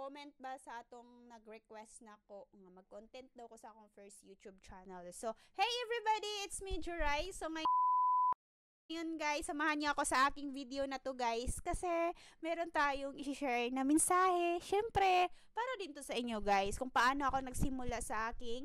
comment ba sa atong nag-request na ko nga mag-content daw ko sa akong first YouTube channel. So, hey everybody, it's me Juray. So ngayon guys, samahan niyo ako sa aking video na to guys kasi meron tayong i-share na mensahe. Syempre, para din to sa inyo guys kung paano ako nagsimula sa aking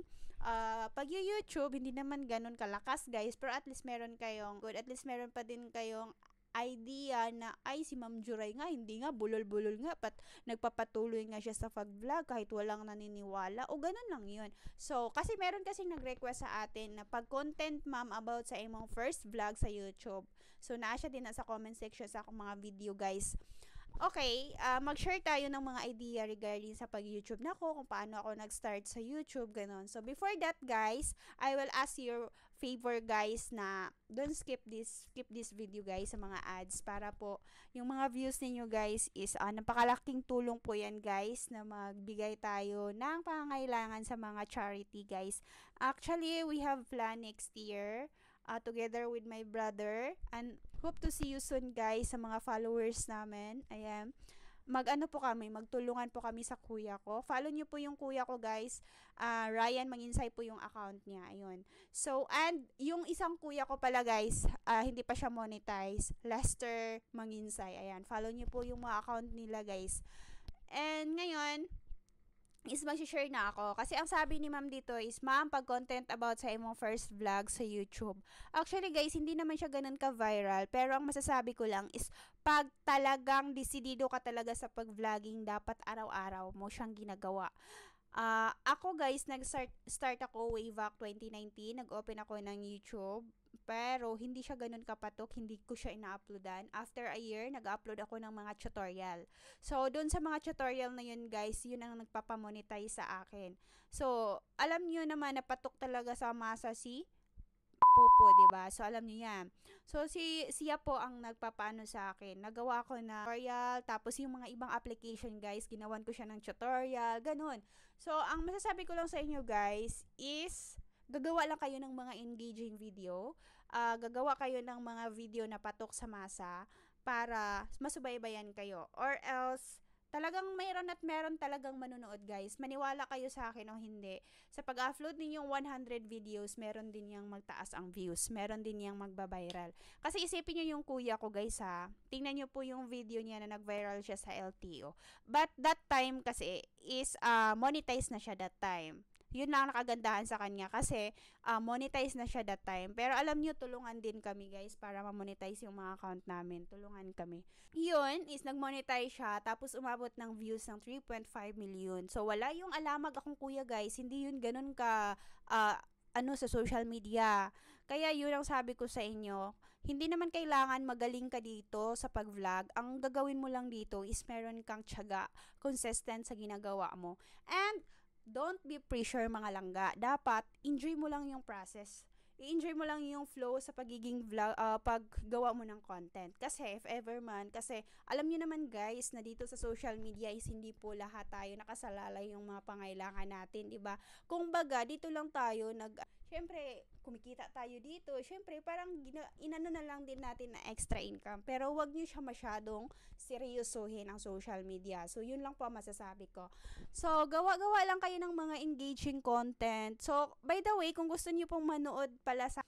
pag-YouTube. Hindi naman ganun kalakas guys, pero at least meron kayong good, at least meron pa din kayong idea na ay si Ma'am Juray nga hindi nga bulol-bulol nga nagpapatuloy nga siya sa pag-vlog kahit walang naniniwala o ganun lang yun. So kasi meron kasing nag-request sa atin na pag-content ma'am about sa imong first vlog sa YouTube. So naa siya din sa comment section sa akong mga video guys. Okay, mag-share tayo ng mga idea regarding sa pag-YouTube nako, kung paano ako nag-start sa YouTube, ganon. So, before that, guys, I will ask your favor, guys, na don't skip this video, guys, sa mga ads para po yung mga views ninyo, guys, is napakalaking tulong po yan, guys, na magbigay tayo ng pangangailangan sa mga charity, guys. Actually, we have plan next year together with my brother, and hope to see you soon guys sa mga followers namin. Ayan, magtulungan po kami sa kuya ko. Follow niyo po yung kuya ko guys, Ryan Manginsay po yung account niya. Ayun. So, and yung isang kuya ko pala guys, hindi pa siya monetize, Lester Manginsay. Ayan, follow niyo po yung mga account nila guys. And ngayon is mag-share na ako. Kasi ang sabi ni ma'am dito is, ma'am, pag-content about sa imong first vlog sa YouTube. Actually guys, hindi naman siya ganun ka-viral. Pero ang masasabi ko lang is, pag talagang desidido ka talaga sa pag-vlogging, dapat araw-araw mo siyang ginagawa. Ako guys, nag-start ako way back 2019. Nag-open ako ng YouTube. Pero hindi siya ganun kapatok, hindi ko siya ina-uploadan. After a year, nag-upload ako ng mga tutorial. So, doon sa mga tutorial na yun guys, yun ang nagpapamonetize sa akin. So, alam niyo naman na patok talaga sa masa si Popo, 'di ba? So alam niyo 'yan. So siya po ang nagpapaano sa akin. Nagawa ko na tutorial, tapos yung mga ibang application, guys, ginawan ko siya ng tutorial, ganun. So ang masasabi ko lang sa inyo, guys, is gagawa lang kayo ng mga engaging video. Gagawa kayo ng mga video na patok sa masa para masubaybayan kayo. Or else talagang meron talagang manonood guys. Maniwala kayo sa akin o hindi. Sa pag-upload ninyong 100 videos, meron din yang magtaas ang views. Meron din yang magba-viral. Kasi isipin nyo yung kuya ko guys ha. Tingnan nyo po yung video niya na nag-viral siya sa LTO. But that time kasi is monetize na siya that time. Yun lang nakagandahan sa kanya kasi monetize na siya that time. Pero alam nyo, tulungan din kami guys para ma-monetize yung mga account namin. Tulungan kami. Yun is nag-monetize siya tapos umabot ng views ng 3.5 million. So wala yung alamag akong kuya guys. Hindi yun ganun ka sa social media. Kaya yun ang sabi ko sa inyo, hindi naman kailangan magaling ka dito sa pag-vlog. Ang gagawin mo lang dito is meron kang tiyaga, consistent sa ginagawa mo. And don't be pressure mga langga. Dapat enjoy mo lang yung process. I-enjoy mo lang yung flow sa pagiging vlog, paggawa mo ng content. Kasi if ever man, kasi alam niyo naman guys na dito sa social media is hindi po lahat tayo nakasalalay yung mga pangailangan natin, 'di ba? Kung baga dito lang tayo syempre kumikita tayo dito. Syempre parang inano na lang din natin na extra income. Pero wag niyo siya masyadong seryosohin ang social media. So yun lang po masasabi ko. So gawa-gawa lang kayo ng mga engaging content. So by the way, kung gusto niyo pong manood pala sa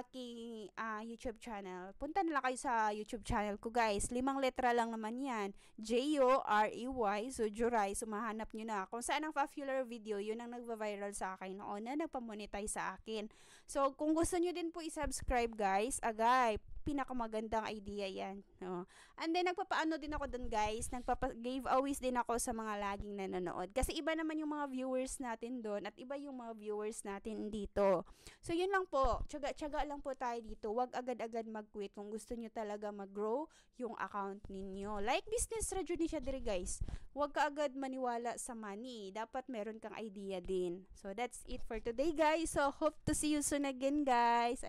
aking YouTube channel, punta na lang kayo sa YouTube channel ko guys. 5 letra lang naman yan. J-O-R-E-Y. So Juray. So mahanap nyo na. Kung saan ang popular video, yun ang nagva-viral sa akin noon na nagpamonetize sa akin. So kung gusto nyo din po i-subscribe guys, agay, pinakamagandang idea yan. No? And then, nagpapaano din ako dun guys, nagpapa-giveaways din ako sa mga laging nanonood. Kasi iba naman yung mga viewers natin doon at iba yung mga viewers natin dito. So, yun lang po. Tiyaga lang po tayo dito. Huwag agad-agad mag-quit kung gusto nyo talaga mag-grow yung account ninyo. Like business radyo ni siya dire guys. Huwag ka agad maniwala sa money. Dapat meron kang idea din. So, that's it for today guys. So, hope to see you soon again guys.